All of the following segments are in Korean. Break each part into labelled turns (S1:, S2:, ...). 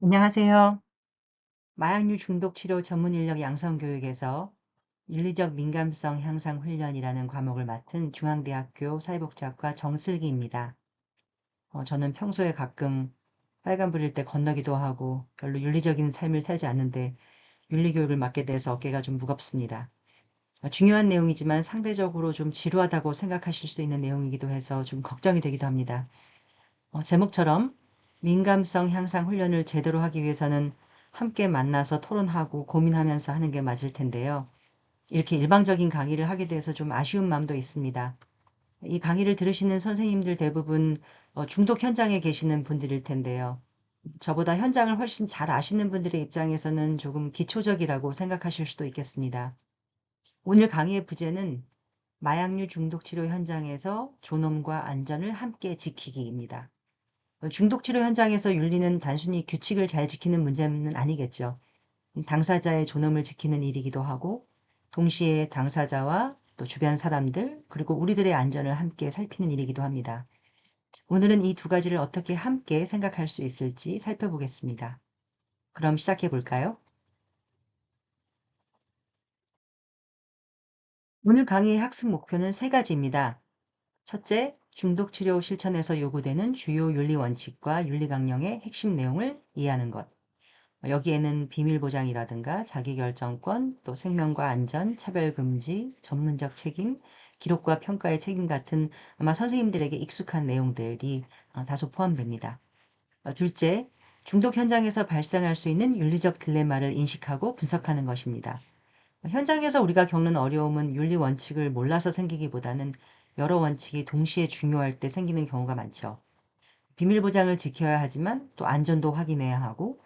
S1: 안녕하세요. 마약류 중독 치료 전문 인력 양성 교육에서 윤리적 민감성 향상 훈련이라는 과목을 맡은 중앙대학교 사회복지학과 정슬기입니다. 저는 평소에 가끔 빨간불일 때 건너기도 하고 별로 윤리적인 삶을 살지 않는데 윤리 교육을 맡게 돼서 어깨가 좀 무겁습니다. 중요한 내용이지만 상대적으로 좀 지루하다고 생각하실 수 있는 내용이기도 해서 좀 걱정이 되기도 합니다. 제목처럼 민감성 향상 훈련을 제대로 하기 위해서는 함께 만나서 토론하고 고민하면서 하는 게 맞을 텐데요. 이렇게 일방적인 강의를 하게 돼서 좀 아쉬운 마음도 있습니다. 이 강의를 들으시는 선생님들 대부분 중독 현장에 계시는 분들일 텐데요. 저보다 현장을 훨씬 잘 아시는 분들의 입장에서는 조금 기초적이라고 생각하실 수도 있겠습니다. 오늘 강의의 부제는 마약류 중독 치료 현장에서 존엄과 안전을 함께 지키기입니다. 중독 치료 현장에서 윤리는 단순히 규칙을 잘 지키는 문제는 아니겠죠. 당사자의 존엄을 지키는 일이기도 하고 동시에 당사자와 또 주변 사람들 그리고 우리들의 안전을 함께 살피는 일이기도 합니다. 오늘은 이 두 가지를 어떻게 함께 생각할 수 있을지 살펴보겠습니다. 그럼 시작해 볼까요? 오늘 강의의 학습 목표는 세 가지입니다. 첫째, 중독 치료 실천에서 요구되는 주요 윤리 원칙과 윤리 강령의 핵심 내용을 이해하는 것. 여기에는 비밀보장이라든가 자기결정권, 또 생명과 안전, 차별금지, 전문적 책임, 기록과 평가의 책임 같은 아마 선생님들에게 익숙한 내용들이 다소 포함됩니다. 둘째, 중독 현장에서 발생할 수 있는 윤리적 딜레마를 인식하고 분석하는 것입니다. 현장에서 우리가 겪는 어려움은 윤리 원칙을 몰라서 생기기보다는 여러 원칙이 동시에 중요할 때 생기는 경우가 많죠. 비밀 보장을 지켜야 하지만 또 안전도 확인해야 하고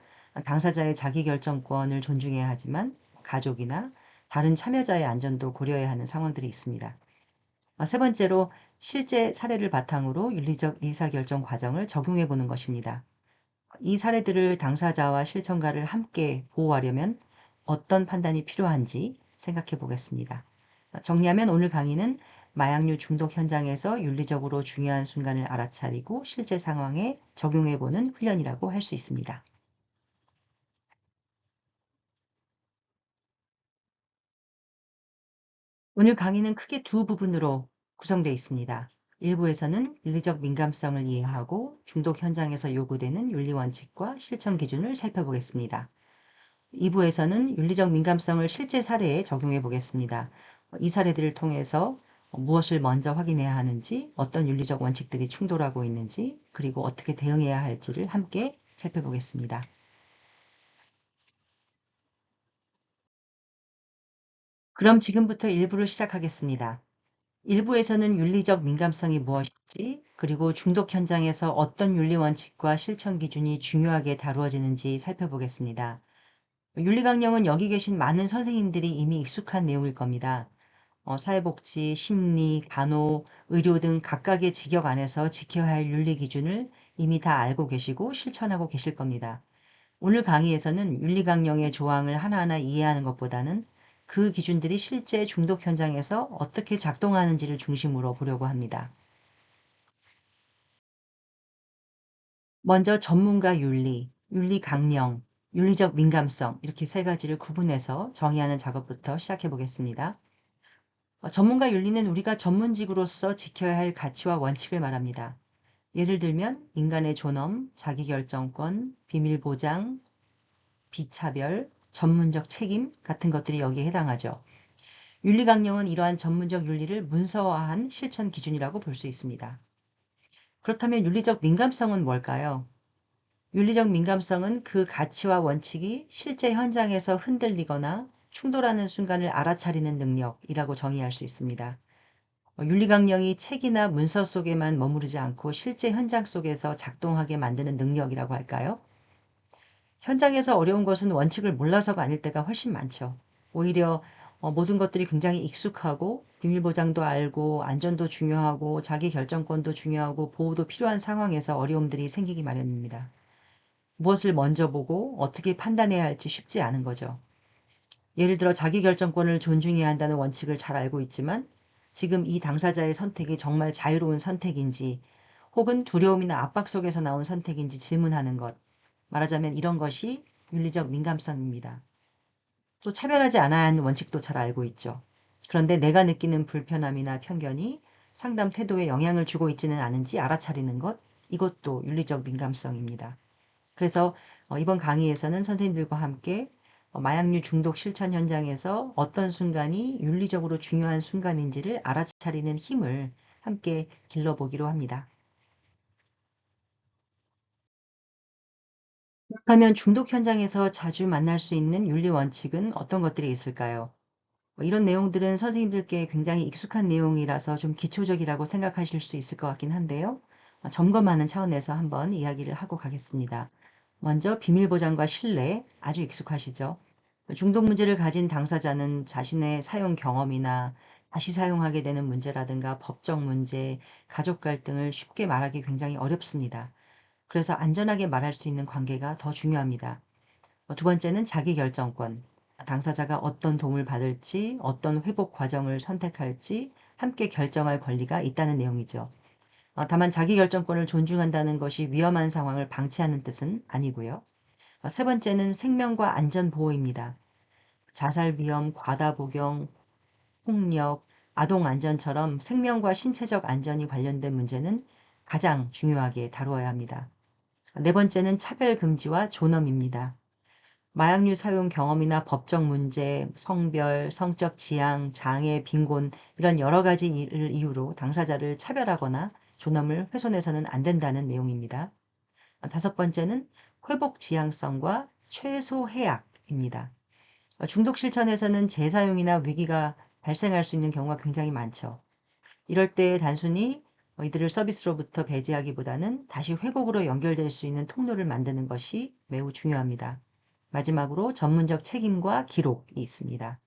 S1: 당사자의 자기결정권을 존중해야 하지만 가족이나 다른 참여자의 안전도 고려해야 하는 상황들이 있습니다. 세 번째로 실제 사례를 바탕으로 윤리적 의사결정 과정을 적용해 보는 것입니다. 이 사례들을 당사자와 실천가를 함께 보호하려면 어떤 판단이 필요한지 생각해 보겠습니다. 정리하면 오늘 강의는 마약류 중독 현장에서 윤리적으로 중요한 순간을 알아차리고 실제 상황에 적용해보는 훈련이라고 할 수 있습니다. 오늘 강의는 크게 두 부분으로 구성되어 있습니다. 일부에서는 윤리적 민감성을 이해하고 중독 현장에서 요구되는 윤리 원칙과 실천 기준을 살펴보겠습니다. 2부에서는 윤리적 민감성을 실제 사례에 적용해 보겠습니다. 이 사례들을 통해서 무엇을 먼저 확인해야 하는지, 어떤 윤리적 원칙들이 충돌하고 있는지, 그리고 어떻게 대응해야 할지를 함께 살펴보겠습니다. 그럼 지금부터 1부를 시작하겠습니다. 1부에서는 윤리적 민감성이 무엇인지, 그리고 중독 현장에서 어떤 윤리 원칙과 실천 기준이 중요하게 다루어지는지 살펴보겠습니다. 윤리강령은 여기 계신 많은 선생님들이 이미 익숙한 내용일 겁니다. 사회복지, 심리, 간호, 의료 등 각각의 직역 안에서 지켜야 할 윤리 기준을 이미 다 알고 계시고 실천하고 계실 겁니다. 오늘 강의에서는 윤리강령의 조항을 하나하나 이해하는 것보다는 그 기준들이 실제 중독 현장에서 어떻게 작동하는지를 중심으로 보려고 합니다. 먼저 전문가 윤리, 윤리 강령, 윤리적 민감성 이렇게 세 가지를 구분해서 정의하는 작업부터 시작해 보겠습니다. 전문가 윤리는 우리가 전문직으로서 지켜야 할 가치와 원칙을 말합니다. 예를 들면 인간의 존엄, 자기결정권, 비밀보장, 비차별, 전문적 책임 같은 것들이 여기에 해당하죠. 윤리강령은 이러한 전문적 윤리를 문서화한 실천 기준이라고 볼 수 있습니다. 그렇다면 윤리적 민감성은 뭘까요? 윤리적 민감성은 그 가치와 원칙이 실제 현장에서 흔들리거나 충돌하는 순간을 알아차리는 능력이라고 정의할 수 있습니다. 윤리강령이 책이나 문서 속에만 머무르지 않고 실제 현장 속에서 작동하게 만드는 능력이라고 할까요? 현장에서 어려운 것은 원칙을 몰라서가 아닐 때가 훨씬 많죠. 오히려 모든 것들이 굉장히 익숙하고 비밀보장도 알고 안전도 중요하고 자기 결정권도 중요하고 보호도 필요한 상황에서 어려움들이 생기기 마련입니다. 무엇을 먼저 보고 어떻게 판단해야 할지 쉽지 않은 거죠. 예를 들어 자기 결정권을 존중해야 한다는 원칙을 잘 알고 있지만 지금 이 당사자의 선택이 정말 자유로운 선택인지 혹은 두려움이나 압박 속에서 나온 선택인지 질문하는 것. 말하자면 이런 것이 윤리적 민감성입니다. 또 차별하지 않아야 하는 원칙도 잘 알고 있죠. 그런데 내가 느끼는 불편함이나 편견이 상담 태도에 영향을 주고 있지는 않은지 알아차리는 것, 이것도 윤리적 민감성입니다. 그래서 이번 강의에서는 선생님들과 함께 마약류 중독 실천 현장에서 어떤 순간이 윤리적으로 중요한 순간인지를 알아차리는 힘을 함께 길러보기로 합니다. 그렇다면 중독 현장에서 자주 만날 수 있는 윤리 원칙은 어떤 것들이 있을까요? 이런 내용들은 선생님들께 굉장히 익숙한 내용이라서 좀 기초적이라고 생각하실 수 있을 것 같긴 한데요. 점검하는 차원에서 한번 이야기를 하고 가겠습니다. 먼저 비밀보장과 신뢰, 아주 익숙하시죠? 중독 문제를 가진 당사자는 자신의 사용 경험이나 다시 사용하게 되는 문제라든가 법적 문제, 가족 갈등을 쉽게 말하기 굉장히 어렵습니다. 그래서 안전하게 말할 수 있는 관계가 더 중요합니다. 두 번째는 자기결정권. 당사자가 어떤 도움을 받을지, 어떤 회복 과정을 선택할지 함께 결정할 권리가 있다는 내용이죠. 다만 자기결정권을 존중한다는 것이 위험한 상황을 방치하는 뜻은 아니고요. 세 번째는 생명과 안전 보호입니다. 자살 위험, 과다 복용, 폭력, 아동 안전처럼 생명과 신체적 안전이 관련된 문제는 가장 중요하게 다루어야 합니다. 네 번째는 차별 금지와 존엄입니다. 마약류 사용 경험이나 법적 문제, 성별, 성적 지향, 장애, 빈곤 이런 여러 가지 이유로 당사자를 차별하거나 존엄을 훼손해서는 안 된다는 내용입니다. 다섯 번째는 회복 지향성과 최소 해약입니다. 중독 실천에서는 재사용이나 위기가 발생할 수 있는 경우가 굉장히 많죠. 이럴 때 단순히 이들을 서비스로부터 배제하기보다는 다시 회복으로 연결될 수 있는 통로를 만드는 것이 매우 중요합니다. 마지막으로 전문적 책임과 기록이 있습니다.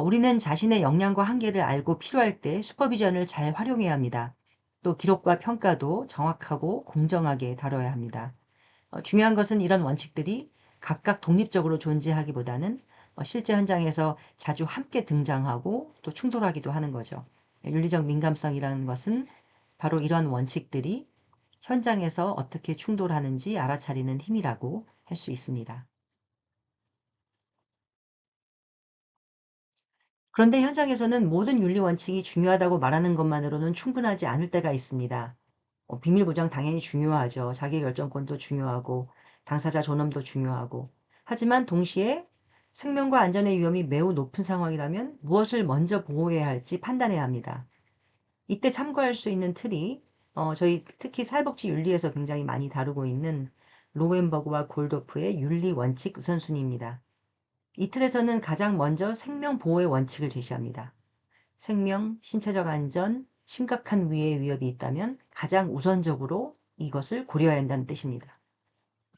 S1: 우리는 자신의 역량과 한계를 알고 필요할 때 슈퍼비전을 잘 활용해야 합니다. 또 기록과 평가도 정확하고 공정하게 다뤄야 합니다. 중요한 것은 이런 원칙들이 각각 독립적으로 존재하기보다는 실제 현장에서 자주 함께 등장하고 또 충돌하기도 하는 거죠. 윤리적 민감성이라는 것은 바로 이런 원칙들이 현장에서 어떻게 충돌하는지 알아차리는 힘이라고 할 수 있습니다. 그런데 현장에서는 모든 윤리 원칙이 중요하다고 말하는 것만으로는 충분하지 않을 때가 있습니다. 비밀 보장 당연히 중요하죠. 자기결정권도 중요하고 당사자 존엄도 중요하고. 하지만 동시에 생명과 안전의 위험이 매우 높은 상황이라면 무엇을 먼저 보호해야 할지 판단해야 합니다. 이때 참고할 수 있는 틀이 저희 특히 사회복지 윤리에서 굉장히 많이 다루고 있는 로웬버그와 골도프의 윤리 원칙 우선순위입니다. 이 틀에서는 가장 먼저 생명 보호의 원칙을 제시합니다. 생명, 신체적 안전, 심각한 위해의 위협이 있다면 가장 우선적으로 이것을 고려해야 한다는 뜻입니다.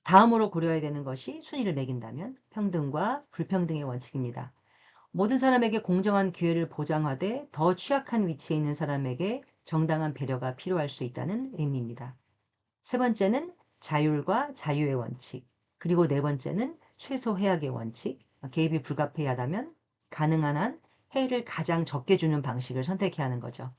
S1: 다음으로 고려해야 되는 것이 순위를 매긴다면 평등과 불평등의 원칙입니다. 모든 사람에게 공정한 기회를 보장하되 더 취약한 위치에 있는 사람에게 정당한 배려가 필요할 수 있다는 의미입니다. 세 번째는 자율과 자유의 원칙, 그리고 네 번째는 최소 해악의 원칙, 개입이 불가피하다면 가능한 한 해를 가장 적게 주는 방식을 선택해야 하는 거죠.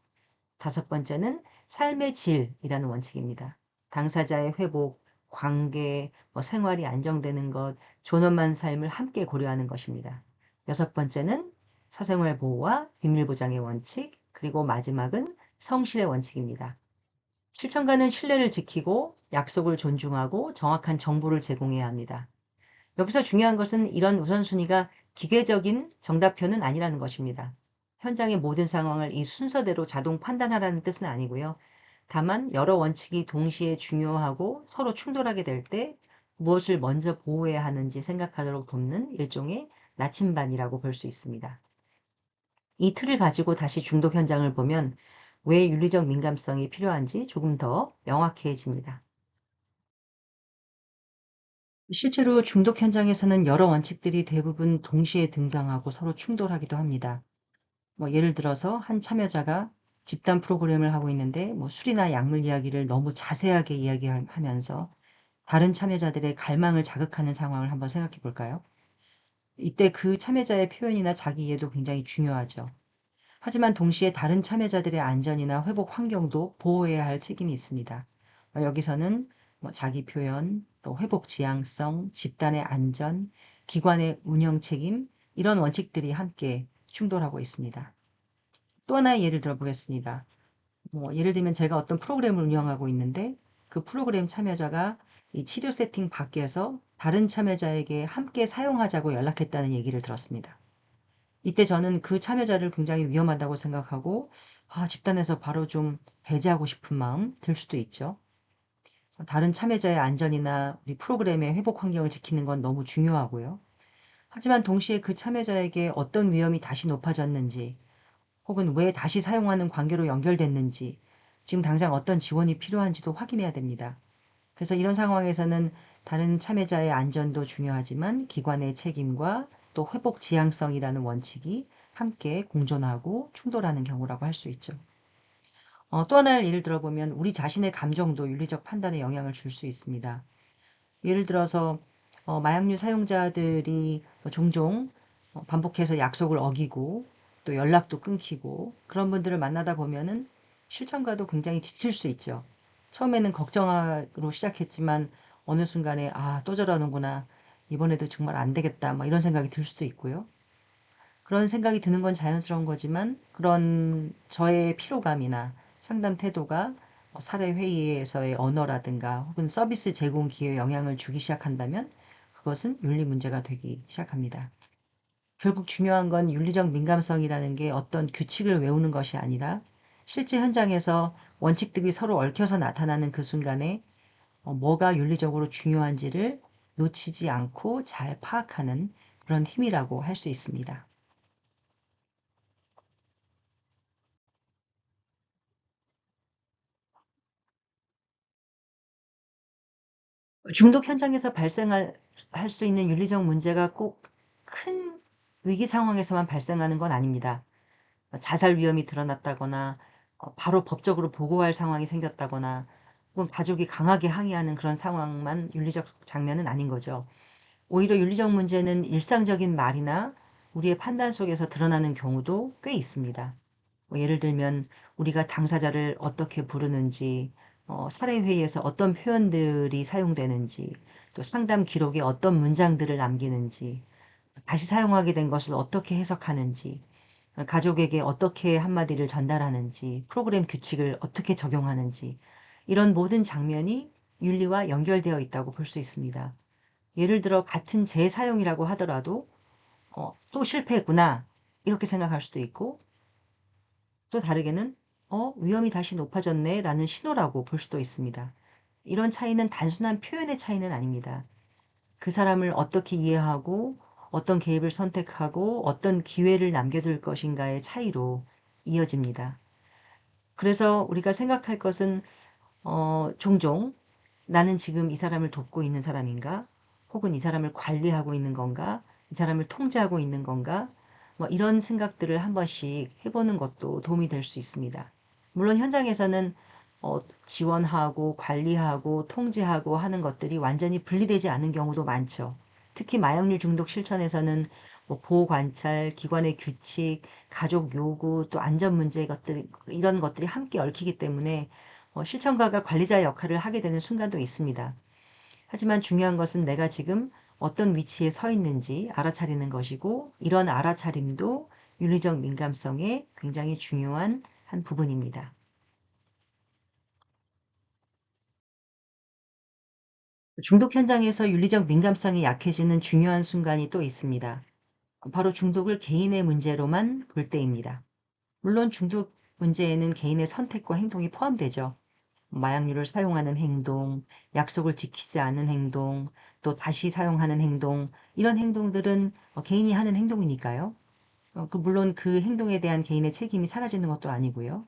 S1: 다섯 번째는 삶의 질이라는 원칙입니다. 당사자의 회복, 관계, 생활이 안정되는 것, 존엄한 삶을 함께 고려하는 것입니다. 여섯 번째는 사생활 보호와 비밀 보장의 원칙, 그리고 마지막은 성실의 원칙입니다. 실천가는 신뢰를 지키고 약속을 존중하고 정확한 정보를 제공해야 합니다. 여기서 중요한 것은 이런 우선순위가 기계적인 정답표는 아니라는 것입니다. 현장의 모든 상황을 이 순서대로 자동 판단하라는 뜻은 아니고요. 다만 여러 원칙이 동시에 중요하고 서로 충돌하게 될 때 무엇을 먼저 보호해야 하는지 생각하도록 돕는 일종의 나침반이라고 볼 수 있습니다. 이 틀을 가지고 다시 중독 현장을 보면 왜 윤리적 민감성이 필요한지 조금 더 명확해집니다. 실제로 중독 현장에서는 여러 원칙들이 대부분 동시에 등장하고 서로 충돌하기도 합니다. 예를 들어서 한 참여자가 집단 프로그램을 하고 있는데 술이나 약물 이야기를 너무 자세하게 이야기하면서 다른 참여자들의 갈망을 자극하는 상황을 한번 생각해 볼까요? 이때 그 참여자의 표현이나 자기 이해도 굉장히 중요하죠. 하지만 동시에 다른 참여자들의 안전이나 회복 환경도 보호해야 할 책임이 있습니다. 여기서는 자기 표현, 또 회복 지향성, 집단의 안전, 기관의 운영 책임 이런 원칙들이 함께 충돌하고 있습니다. 또 하나의 예를 들어보겠습니다. 예를 들면 제가 어떤 프로그램을 운영하고 있는데 그 프로그램 참여자가 이 치료 세팅 밖에서 다른 참여자에게 함께 사용하자고 연락했다는 얘기를 들었습니다. 이때 저는 그 참여자를 굉장히 위험하다고 생각하고 집단에서 바로 좀 배제하고 싶은 마음 들 수도 있죠. 다른 참여자의 안전이나 우리 프로그램의 회복 환경을 지키는 건 너무 중요하고요. 하지만 동시에 그 참여자에게 어떤 위험이 다시 높아졌는지 혹은 왜 다시 사용하는 관계로 연결됐는지 지금 당장 어떤 지원이 필요한지도 확인해야 됩니다. 그래서 이런 상황에서는 다른 참여자의 안전도 중요하지만 기관의 책임과 또 회복 지향성이라는 원칙이 함께 공존하고 충돌하는 경우라고 할 수 있죠. 또 하나를 예를 들어보면 우리 자신의 감정도 윤리적 판단에 영향을 줄 수 있습니다. 예를 들어서 마약류 사용자들이 종종 반복해서 약속을 어기고 또 연락도 끊기고 그런 분들을 만나다 보면은 실천과도 굉장히 지칠 수 있죠. 처음에는 걱정으로 시작했지만 어느 순간에 또 저러는구나. 이번에도 정말 안 되겠다. 이런 생각이 들 수도 있고요. 그런 생각이 드는 건 자연스러운 거지만 그런 저의 피로감이나 상담 태도가 사례회의에서의 언어라든가 혹은 서비스 제공 기회에 영향을 주기 시작한다면 그것은 윤리 문제가 되기 시작합니다. 결국 중요한 건 윤리적 민감성이라는 게 어떤 규칙을 외우는 것이 아니라 실제 현장에서 원칙들이 서로 얽혀서 나타나는 그 순간에 뭐가 윤리적으로 중요한지를 놓치지 않고 잘 파악하는 그런 힘이라고 할 수 있습니다. 중독 현장에서 발생할 수 있는 윤리적 문제가 꼭 큰 위기 상황에서만 발생하는 건 아닙니다. 자살 위험이 드러났다거나 바로 법적으로 보고할 상황이 생겼다거나 혹은 가족이 강하게 항의하는 그런 상황만 윤리적 장면은 아닌 거죠. 오히려 윤리적 문제는 일상적인 말이나 우리의 판단 속에서 드러나는 경우도 꽤 있습니다. 예를 들면 우리가 당사자를 어떻게 부르는지, 사례회의에서 어떤 표현들이 사용되는지, 또 상담 기록에 어떤 문장들을 남기는지, 다시 사용하게 된 것을 어떻게 해석하는지, 가족에게 어떻게 한마디를 전달하는지, 프로그램 규칙을 어떻게 적용하는지, 이런 모든 장면이 윤리와 연결되어 있다고 볼 수 있습니다. 예를 들어 같은 재사용이라고 하더라도 또 실패했구나 이렇게 생각할 수도 있고 또 다르게는 위험이 다시 높아졌네 라는 신호라고 볼 수도 있습니다. 이런 차이는 단순한 표현의 차이는 아닙니다. 그 사람을 어떻게 이해하고 어떤 개입을 선택하고 어떤 기회를 남겨둘 것인가의 차이로 이어집니다. 그래서 우리가 생각할 것은 종종 나는 지금 이 사람을 돕고 있는 사람인가? 혹은 이 사람을 관리하고 있는 건가? 이 사람을 통제하고 있는 건가? 이런 생각들을 한 번씩 해보는 것도 도움이 될 수 있습니다. 물론 현장에서는 지원하고 관리하고 통제하고 하는 것들이 완전히 분리되지 않은 경우도 많죠. 특히 마약류 중독 실천에서는 보호 관찰, 기관의 규칙, 가족 요구, 또 안전 문제 것들 이런 것들이 함께 얽히기 때문에 실천가가 관리자 역할을 하게 되는 순간도 있습니다. 하지만 중요한 것은 내가 지금 어떤 위치에 서 있는지 알아차리는 것이고 이런 알아차림도 윤리적 민감성의 굉장히 중요한 한 부분입니다. 중독 현장에서 윤리적 민감성이 약해지는 중요한 순간이 또 있습니다. 바로 중독을 개인의 문제로만 볼 때입니다. 물론 중독 문제에는 개인의 선택과 행동이 포함되죠. 마약류를 사용하는 행동, 약속을 지키지 않는 행동, 또 다시 사용하는 행동, 이런 행동들은 개인이 하는 행동이니까요. 물론 그 행동에 대한 개인의 책임이 사라지는 것도 아니고요.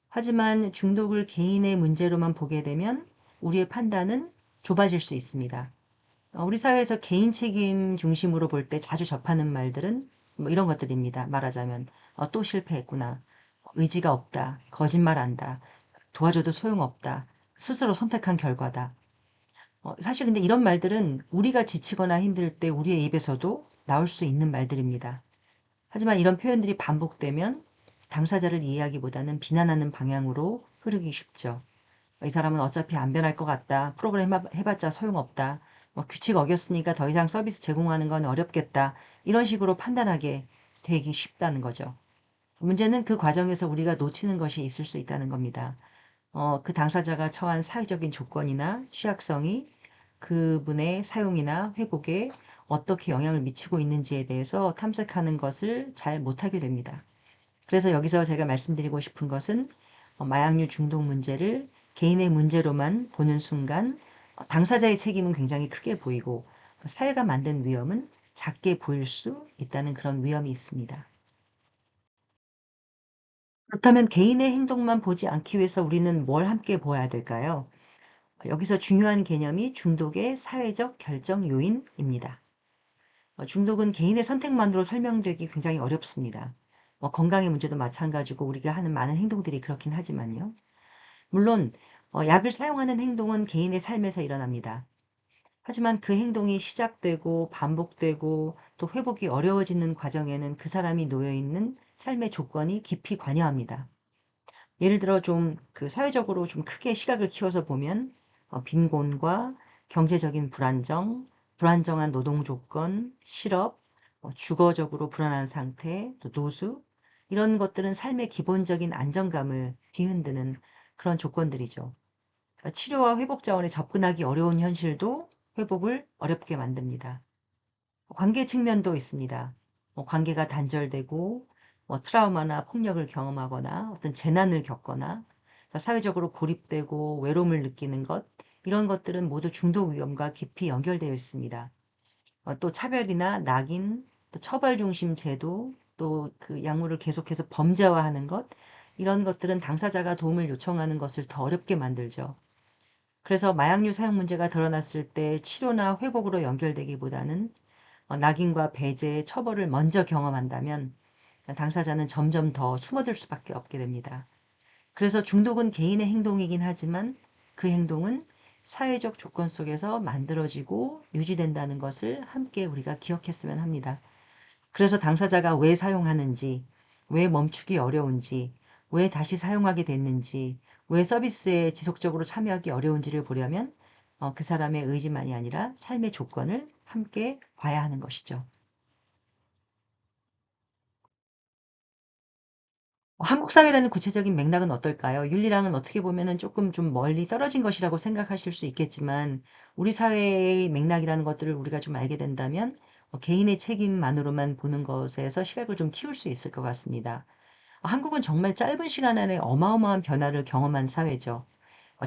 S1: 하지만 중독을 개인의 문제로만 보게 되면 우리의 판단은 좁아질 수 있습니다. 우리 사회에서 개인 책임 중심으로 볼 때 자주 접하는 말들은 이런 것들입니다. 말하자면 또 실패했구나. 의지가 없다. 거짓말한다. 도와줘도 소용없다. 스스로 선택한 결과다. 사실 근데 이런 말들은 우리가 지치거나 힘들 때 우리의 입에서도 나올 수 있는 말들입니다. 하지만 이런 표현들이 반복되면 당사자를 이해하기보다는 비난하는 방향으로 흐르기 쉽죠. 이 사람은 어차피 안 변할 것 같다. 프로그램 해봤자 소용없다. 규칙 어겼으니까 더 이상 서비스 제공하는 건 어렵겠다. 이런 식으로 판단하게 되기 쉽다는 거죠. 문제는 그 과정에서 우리가 놓치는 것이 있을 수 있다는 겁니다. 그 당사자가 처한 사회적인 조건이나 취약성이 그분의 사용이나 회복에 어떻게 영향을 미치고 있는지에 대해서 탐색하는 것을 잘 못하게 됩니다. 그래서 여기서 제가 말씀드리고 싶은 것은 마약류 중독 문제를 개인의 문제로만 보는 순간 당사자의 책임은 굉장히 크게 보이고 사회가 만든 위험은 작게 보일 수 있다는 그런 위험이 있습니다. 그렇다면 개인의 행동만 보지 않기 위해서 우리는 뭘 함께 보아야 될까요? 여기서 중요한 개념이 중독의 사회적 결정 요인입니다. 중독은 개인의 선택만으로 설명되기 굉장히 어렵습니다. 건강의 문제도 마찬가지고 우리가 하는 많은 행동들이 그렇긴 하지만요. 물론 약을 사용하는 행동은 개인의 삶에서 일어납니다. 하지만 그 행동이 시작되고 반복되고 또 회복이 어려워지는 과정에는 그 사람이 놓여 있는 삶의 조건이 깊이 관여합니다. 예를 들어 좀 그 사회적으로 좀 크게 시각을 키워서 보면 빈곤과 경제적인 불안정, 불안정한 노동 조건, 실업, 주거적으로 불안한 상태, 또 노수 이런 것들은 삶의 기본적인 안정감을 뒤흔드는 그런 조건들이죠. 치료와 회복 자원에 접근하기 어려운 현실도 회복을 어렵게 만듭니다. 관계 측면도 있습니다. 관계가 단절되고 트라우마나 폭력을 경험하거나 어떤 재난을 겪거나 사회적으로 고립되고 외로움을 느끼는 것 이런 것들은 모두 중독 위험과 깊이 연결되어 있습니다. 또 차별이나 낙인, 또 처벌 중심 제도, 또 그 약물을 계속해서 범죄화하는 것 이런 것들은 당사자가 도움을 요청하는 것을 더 어렵게 만들죠. 그래서 마약류 사용 문제가 드러났을 때 치료나 회복으로 연결되기보다는 낙인과 배제, 처벌을 먼저 경험한다면 당사자는 점점 더 숨어들 수밖에 없게 됩니다. 그래서 중독은 개인의 행동이긴 하지만 그 행동은 사회적 조건 속에서 만들어지고 유지된다는 것을 함께 우리가 기억했으면 합니다. 그래서 당사자가 왜 사용하는지, 왜 멈추기 어려운지, 왜 다시 사용하게 됐는지, 왜 서비스에 지속적으로 참여하기 어려운지를 보려면 그 사람의 의지만이 아니라 삶의 조건을 함께 봐야 하는 것이죠. 한국 사회라는 구체적인 맥락은 어떨까요? 윤리랑은 어떻게 보면은 조금 좀 멀리 떨어진 것이라고 생각하실 수 있겠지만 우리 사회의 맥락이라는 것들을 우리가 좀 알게 된다면 개인의 책임만으로만 보는 것에서 시각을 좀 키울 수 있을 것 같습니다. 한국은 정말 짧은 시간 안에 어마어마한 변화를 경험한 사회죠.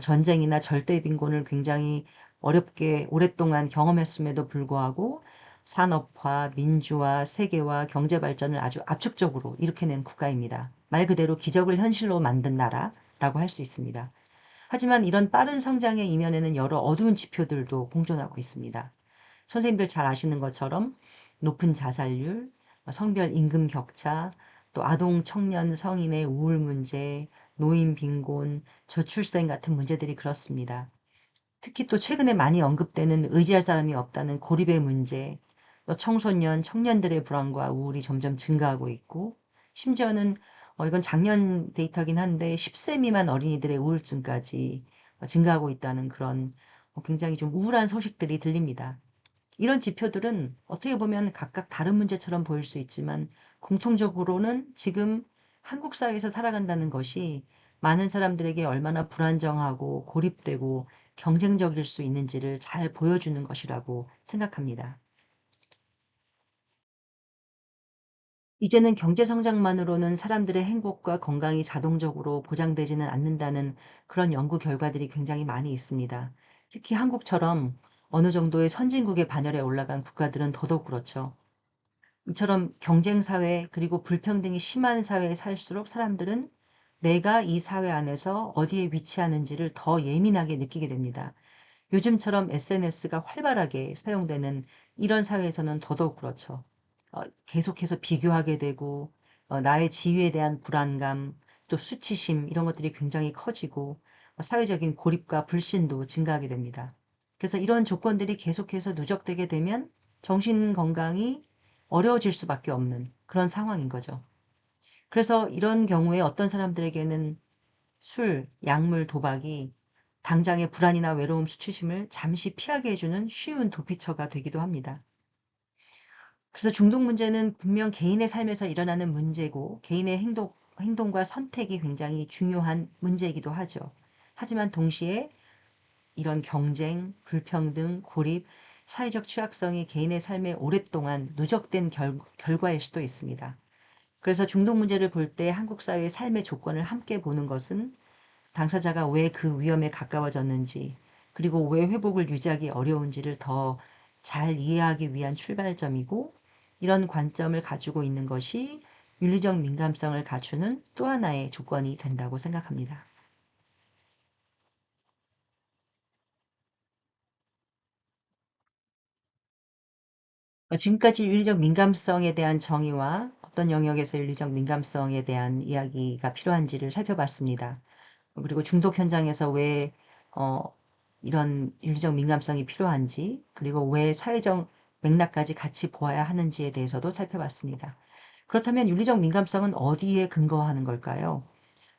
S1: 전쟁이나 절대 빈곤을 굉장히 어렵게 오랫동안 경험했음에도 불구하고 산업화, 민주화, 세계화, 경제 발전을 아주 압축적으로 일으켜낸 국가입니다. 말 그대로 기적을 현실로 만든 나라라고 할 수 있습니다. 하지만 이런 빠른 성장의 이면에는 여러 어두운 지표들도 공존하고 있습니다. 선생님들 잘 아시는 것처럼 높은 자살률, 성별 임금 격차, 또 아동, 청년, 성인의 우울 문제, 노인 빈곤, 저출생 같은 문제들이 그렇습니다. 특히 또 최근에 많이 언급되는 의지할 사람이 없다는 고립의 문제, 또 청소년, 청년들의 불안과 우울이 점점 증가하고 있고, 심지어는 이건 작년 데이터긴 한데 10세 미만 어린이들의 우울증까지 증가하고 있다는 그런 굉장히 좀 우울한 소식들이 들립니다. 이런 지표들은 어떻게 보면 각각 다른 문제처럼 보일 수 있지만 공통적으로는 지금 한국 사회에서 살아간다는 것이 많은 사람들에게 얼마나 불안정하고 고립되고 경쟁적일 수 있는지를 잘 보여주는 것이라고 생각합니다. 이제는 경제 성장만으로는 사람들의 행복과 건강이 자동적으로 보장되지는 않는다는 그런 연구 결과들이 굉장히 많이 있습니다. 특히 한국처럼 어느 정도의 선진국의 반열에 올라간 국가들은 더더욱 그렇죠. 이처럼 경쟁 사회 그리고 불평등이 심한 사회에 살수록 사람들은 내가 이 사회 안에서 어디에 위치하는지를 더 예민하게 느끼게 됩니다. 요즘처럼 SNS가 활발하게 사용되는 이런 사회에서는 더더욱 그렇죠. 계속해서 비교하게 되고 나의 지위에 대한 불안감, 또 수치심 이런 것들이 굉장히 커지고 사회적인 고립과 불신도 증가하게 됩니다. 그래서 이런 조건들이 계속해서 누적되게 되면 정신 건강이 어려워질 수밖에 없는 그런 상황인 거죠. 그래서 이런 경우에 어떤 사람들에게는 술, 약물, 도박이 당장의 불안이나 외로움, 수치심을 잠시 피하게 해주는 쉬운 도피처가 되기도 합니다. 그래서 중독 문제는 분명 개인의 삶에서 일어나는 문제고 개인의 행동과 선택이 굉장히 중요한 문제이기도 하죠. 하지만 동시에 이런 경쟁, 불평등, 고립, 사회적 취약성이 개인의 삶에 오랫동안 누적된 결과일 수도 있습니다. 그래서 중독 문제를 볼 때 한국 사회의 삶의 조건을 함께 보는 것은 당사자가 왜 그 위험에 가까워졌는지, 그리고 왜 회복을 유지하기 어려운지를 더 잘 이해하기 위한 출발점이고, 이런 관점을 가지고 있는 것이 윤리적 민감성을 갖추는 또 하나의 조건이 된다고 생각합니다. 지금까지 윤리적 민감성에 대한 정의와 어떤 영역에서 윤리적 민감성에 대한 이야기가 필요한지를 살펴봤습니다. 그리고 중독 현장에서 왜 이런 윤리적 민감성이 필요한지, 그리고 왜 사회적 맥락까지 같이 보아야 하는지에 대해서도 살펴봤습니다. 그렇다면 윤리적 민감성은 어디에 근거하는 걸까요?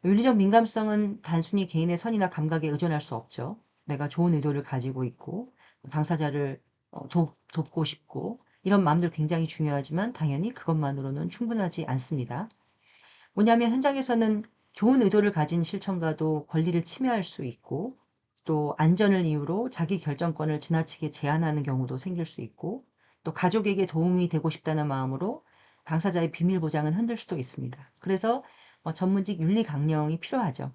S1: 윤리적 민감성은 단순히 개인의 선이나 감각에 의존할 수 없죠. 내가 좋은 의도를 가지고 있고 당사자를 돕고 싶고 이런 마음들 굉장히 중요하지만 당연히 그것만으로는 충분하지 않습니다. 뭐냐면 현장에서는 좋은 의도를 가진 실천가도 권리를 침해할 수 있고 또 안전을 이유로 자기 결정권을 지나치게 제한하는 경우도 생길 수 있고 또 가족에게 도움이 되고 싶다는 마음으로 당사자의 비밀 보장은 흔들 수도 있습니다. 그래서 전문직 윤리 강령이 필요하죠.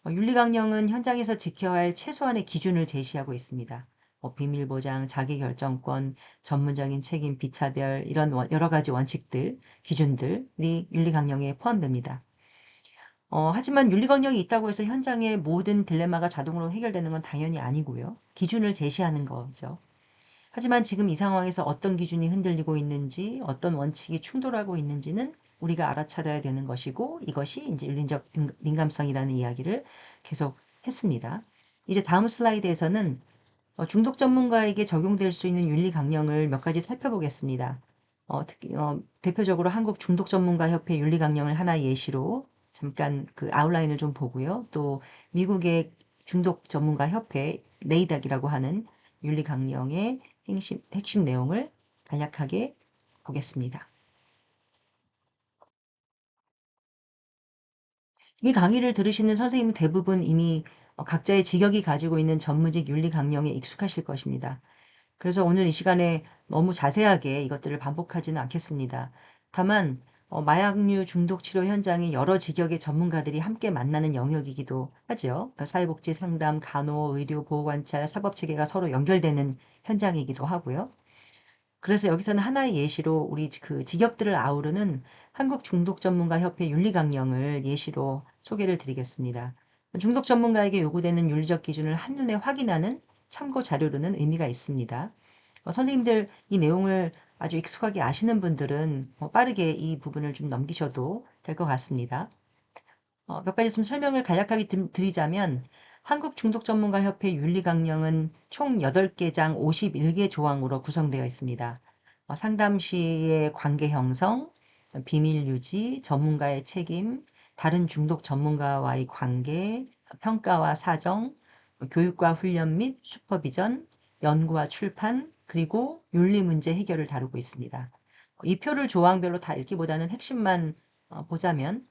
S1: 윤리 강령은 현장에서 지켜야 할 최소한의 기준을 제시하고 있습니다. 비밀 보장, 자기 결정권, 전문적인 책임, 비차별 이런 여러 가지 원칙들, 기준들이 윤리 강령에 포함됩니다. 하지만 윤리 강령이 있다고 해서 현장의 모든 딜레마가 자동으로 해결되는 건 당연히 아니고요. 기준을 제시하는 거죠. 하지만 지금 이 상황에서 어떤 기준이 흔들리고 있는지, 어떤 원칙이 충돌하고 있는지는 우리가 알아차려야 되는 것이고, 이것이 이제 윤리적 민감성이라는 이야기를 계속 했습니다. 이제 다음 슬라이드에서는 중독 전문가에게 적용될 수 있는 윤리 강령을 몇 가지 살펴보겠습니다. 특히 대표적으로 한국 중독 전문가 협회 윤리 강령을 하나의 예시로 잠깐 그 아웃라인을 좀 보고요. 또 미국의 중독 전문가 협회 네이닥이라고 하는 윤리 강령의 핵심 내용을 간략하게 보겠습니다. 이 강의를 들으시는 선생님 대부분 이미 각자의 직역이 가지고 있는 전문직 윤리 강령에 익숙하실 것입니다. 그래서 오늘 이 시간에 너무 자세하게 이것들을 반복하지는 않겠습니다. 다만 마약류 중독 치료 현장이 여러 직역의 전문가들이 함께 만나는 영역이기도 하죠. 사회복지 상담, 간호, 의료, 보호관찰, 사법체계가 서로 연결되는 현장이기도 하고요. 그래서 여기서는 하나의 예시로 우리 그 직역들을 아우르는 한국중독전문가협회 윤리강령을 예시로 소개를 드리겠습니다. 중독 전문가에게 요구되는 윤리적 기준을 한눈에 확인하는 참고 자료로는 의미가 있습니다. 선생님들 이 내용을 아주 익숙하게 아시는 분들은 빠르게 이 부분을 좀 넘기셔도 될 것 같습니다. 몇 가지 좀 설명을 간략하게 드리자면 한국중독전문가협회 윤리강령은 총 8개 장 51개 조항으로 구성되어 있습니다. 상담 시의 관계 형성, 비밀 유지, 전문가의 책임, 다른 중독 전문가와의 관계, 평가와 사정, 교육과 훈련 및 슈퍼비전, 연구와 출판, 그리고 윤리 문제 해결을 다루고 있습니다. 이 표를 조항별로 다 읽기보다는 핵심만 보자면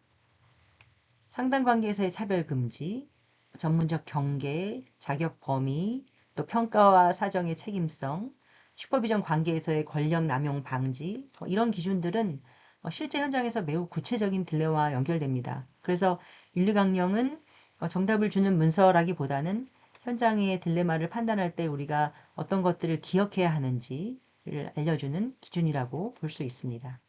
S1: 상담 관계에서의 차별 금지, 전문적 경계, 자격 범위, 또 평가와 사정의 책임성, 슈퍼비전 관계에서의 권력 남용 방지, 이런 기준들은 실제 현장에서 매우 구체적인 딜레마와 연결됩니다. 그래서 윤리강령은 정답을 주는 문서라기보다는 현장의 딜레마를 판단할 때 우리가 어떤 것들을 기억해야 하는지를 알려주는 기준이라고 볼 수 있습니다.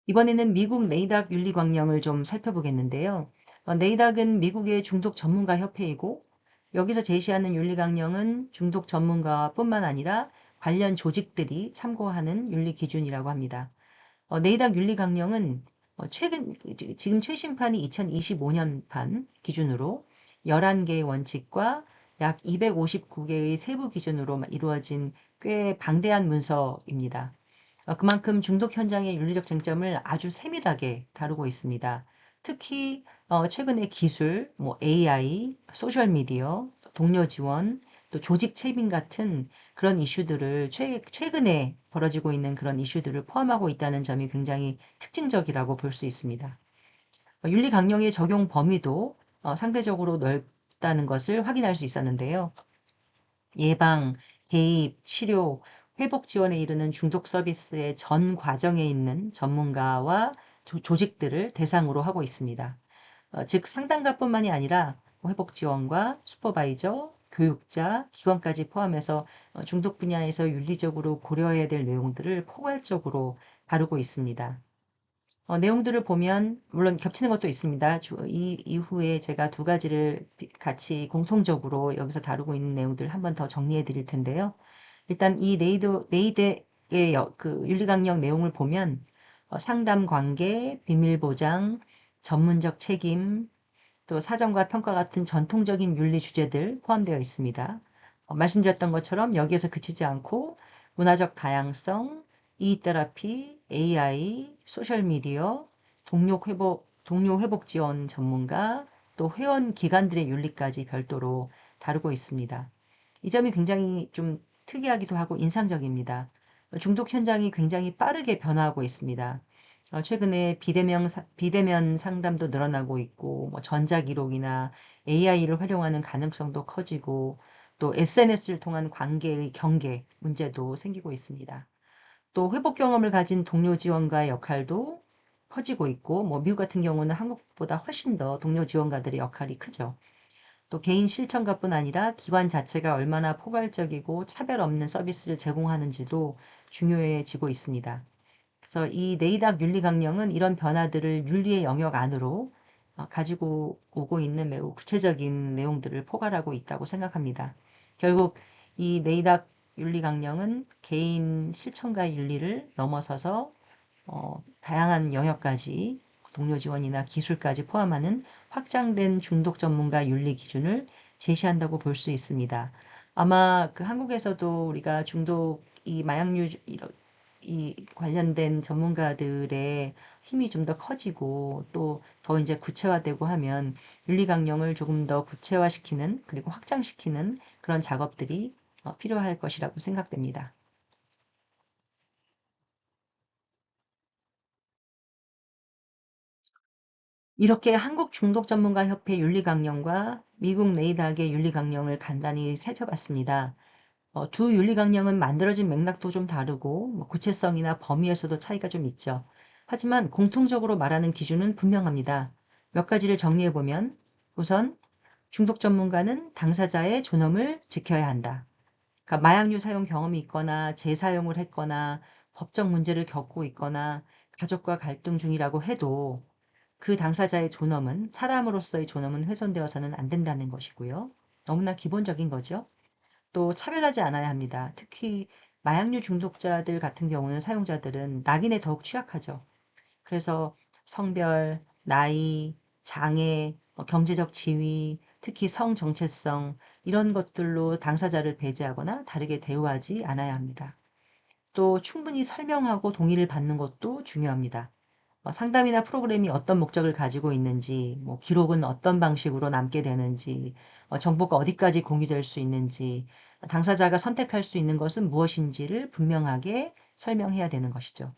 S1: 이번에는 미국 네이닥 윤리광령을 좀 살펴보겠는데요. 네이닥은 미국의 중독 전문가 협회이고 여기서 제시하는 윤리강령은 중독 전문가뿐만 아니라 관련 조직들이 참고하는 윤리 기준이라고 합니다. 네이닥 윤리강령은 지금 최신판이 2025년판 기준으로 11개의 원칙과 약 259개의 세부 기준으로 이루어진 꽤 방대한 문서입니다. 그만큼 중독 현장의 윤리적 쟁점을 아주 세밀하게 다루고 있습니다. 특히 최근에 기술, 뭐 AI, 소셜미디어, 동료 지원, 또 조직 책임 같은 그런 이슈들을 최근에 벌어지고 있는 그런 이슈들을 포함하고 있다는 점이 굉장히 특징적이라고 볼 수 있습니다. 윤리 강령의 적용 범위도 상대적으로 넓다는 것을 확인할 수 있었는데요. 예방, 개입, 치료, 회복 지원에 이르는 중독 서비스의 전 과정에 있는 전문가와 조직들을 대상으로 하고 있습니다. 즉 상담가뿐만이 아니라 회복 지원과 슈퍼바이저, 교육자, 기관까지 포함해서 중독 분야에서 윤리적으로 고려해야 될 내용들을 포괄적으로 다루고 있습니다. 내용들을 보면 물론 겹치는 것도 있습니다. 이 이후에 제가 두 가지를 같이 공통적으로 여기서 다루고 있는 내용들을 한번 더 정리해 드릴 텐데요. 일단 이 네이드의 그 윤리강령 내용을 보면 상담 관계, 비밀 보장, 전문적 책임, 또 사정과 평가 같은 전통적인 윤리 주제들 포함되어 있습니다. 말씀드렸던 것처럼 여기에서 그치지 않고 문화적 다양성, 이테라피, AI, 소셜미디어, 동료 회복 지원 전문가, 또 회원 기관들의 윤리까지 별도로 다루고 있습니다. 이 점이 굉장히 좀 특이하기도 하고 인상적입니다. 중독 현장이 굉장히 빠르게 변화하고 있습니다. 최근에 비대면 상담도 늘어나고 있고, 뭐 전자기록이나 AI를 활용하는 가능성도 커지고, 또 SNS를 통한 관계의 경계 문제도 생기고 있습니다. 또 회복 경험을 가진 동료 지원가의 역할도 커지고 있고, 뭐 미국 같은 경우는 한국보다 훨씬 더 동료 지원가들의 역할이 크죠. 또 개인 실천가뿐 아니라 기관 자체가 얼마나 포괄적이고 차별 없는 서비스를 제공하는지도 중요해지고 있습니다. 그래서 이 네이닥 윤리 강령은 이런 변화들을 윤리의 영역 안으로 가지고 오고 있는 매우 구체적인 내용들을 포괄하고 있다고 생각합니다. 결국 이 네이닥 윤리 강령은 개인 실천과 윤리를 넘어서서 다양한 영역까지 동료 지원이나 기술까지 포함하는 확장된 중독 전문가 윤리 기준을 제시한다고 볼 수 있습니다. 아마 그 한국에서도 우리가 중독, 이 마약류 이 관련된 전문가들의 힘이 좀 더 커지고 또 더 이제 구체화되고 하면 윤리 강령을 조금 더 구체화시키는 그리고 확장시키는 그런 작업들이 필요할 것이라고 생각됩니다. 이렇게 한국 중독전문가협회 윤리강령과 미국 네이닥의 윤리강령을 간단히 살펴봤습니다. 두 윤리강령은 만들어진 맥락도 좀 다르고 뭐 구체성이나 범위에서도 차이가 좀 있죠. 하지만 공통적으로 말하는 기준은 분명합니다. 몇 가지를 정리해보면 우선 중독 전문가는 당사자의 존엄을 지켜야 한다. 그러니까 마약류 사용 경험이 있거나 재사용을 했거나 법적 문제를 겪고 있거나 가족과 갈등 중이라고 해도 그 당사자의 존엄은 사람으로서의 존엄은 훼손되어서는 안 된다는 것이고요. 너무나 기본적인 거죠. 또 차별하지 않아야 합니다. 특히 마약류 중독자들 같은 경우는 사용자들은 낙인에 더욱 취약하죠. 그래서 성별, 나이, 장애, 경제적 지위, 특히 성 정체성 이런 것들로 당사자를 배제하거나 다르게 대우하지 않아야 합니다. 또 충분히 설명하고 동의를 받는 것도 중요합니다. 상담이나 프로그램이 어떤 목적을 가지고 있는지, 뭐 기록은 어떤 방식으로 남게 되는지, 정보가 어디까지 공유될 수 있는지, 당사자가 선택할 수 있는 것은 무엇인지를 분명하게 설명해야 되는 것이죠.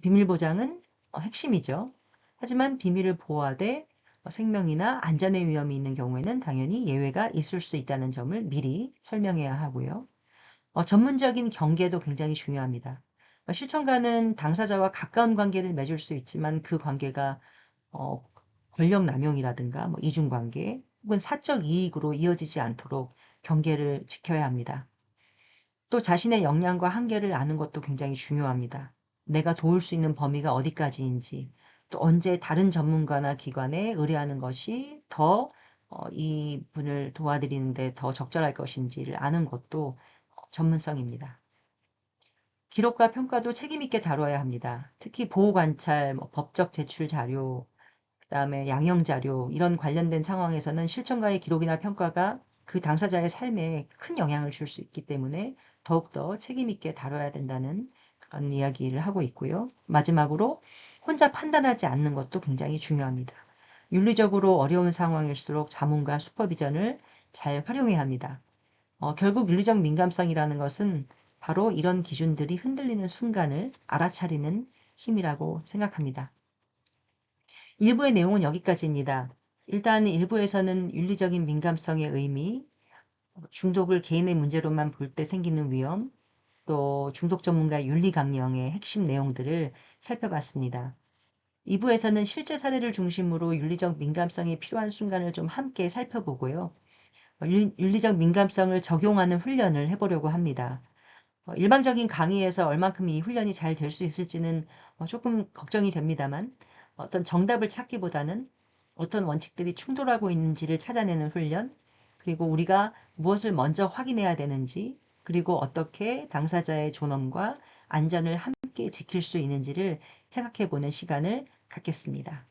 S1: 비밀 보장은 핵심이죠. 하지만 비밀을 보호하되 생명이나 안전의 위험이 있는 경우에는 당연히 예외가 있을 수 있다는 점을 미리 설명해야 하고요. 전문적인 경계도 굉장히 중요합니다. 실천가는 당사자와 가까운 관계를 맺을 수 있지만 그 관계가 어, 권력 남용이라든가 뭐 이중관계 혹은 사적 이익으로 이어지지 않도록 경계를 지켜야 합니다. 또 자신의 역량과 한계를 아는 것도 굉장히 중요합니다. 내가 도울 수 있는 범위가 어디까지인지, 또 언제 다른 전문가나 기관에 의뢰하는 것이 더 이분을 도와드리는데 더 적절할 것인지를 아는 것도 전문성입니다. 기록과 평가도 책임 있게 다뤄야 합니다. 특히 보호 관찰, 법적 제출 자료, 그다음에 양형 자료 이런 관련된 상황에서는 실천가의 기록이나 평가가 그 당사자의 삶에 큰 영향을 줄 수 있기 때문에 더욱더 책임 있게 다뤄야 된다는 이야기를 하고 있고요. 마지막으로 혼자 판단하지 않는 것도 굉장히 중요합니다. 윤리적으로 어려운 상황일수록 자문과 슈퍼비전을 잘 활용해야 합니다. 결국 윤리적 민감성이라는 것은 바로 이런 기준들이 흔들리는 순간을 알아차리는 힘이라고 생각합니다. 1부의 내용은 여기까지입니다. 일단 1부에서는 윤리적인 민감성의 의미, 중독을 개인의 문제로만 볼 때 생기는 위험, 또 중독 전문가 윤리 강령의 핵심 내용들을 살펴봤습니다. 2부에서는 실제 사례를 중심으로 윤리적 민감성이 필요한 순간을 좀 함께 살펴보고요. 윤리적 민감성을 적용하는 훈련을 해보려고 합니다. 일반적인 강의에서 얼만큼 이 훈련이 잘 될 수 있을지는 조금 걱정이 됩니다만 어떤 정답을 찾기보다는 어떤 원칙들이 충돌하고 있는지를 찾아내는 훈련, 그리고 우리가 무엇을 먼저 확인해야 되는지, 그리고 어떻게 당사자의 존엄과 안전을 함께 지킬 수 있는지를 생각해 보는 시간을 갖겠습니다.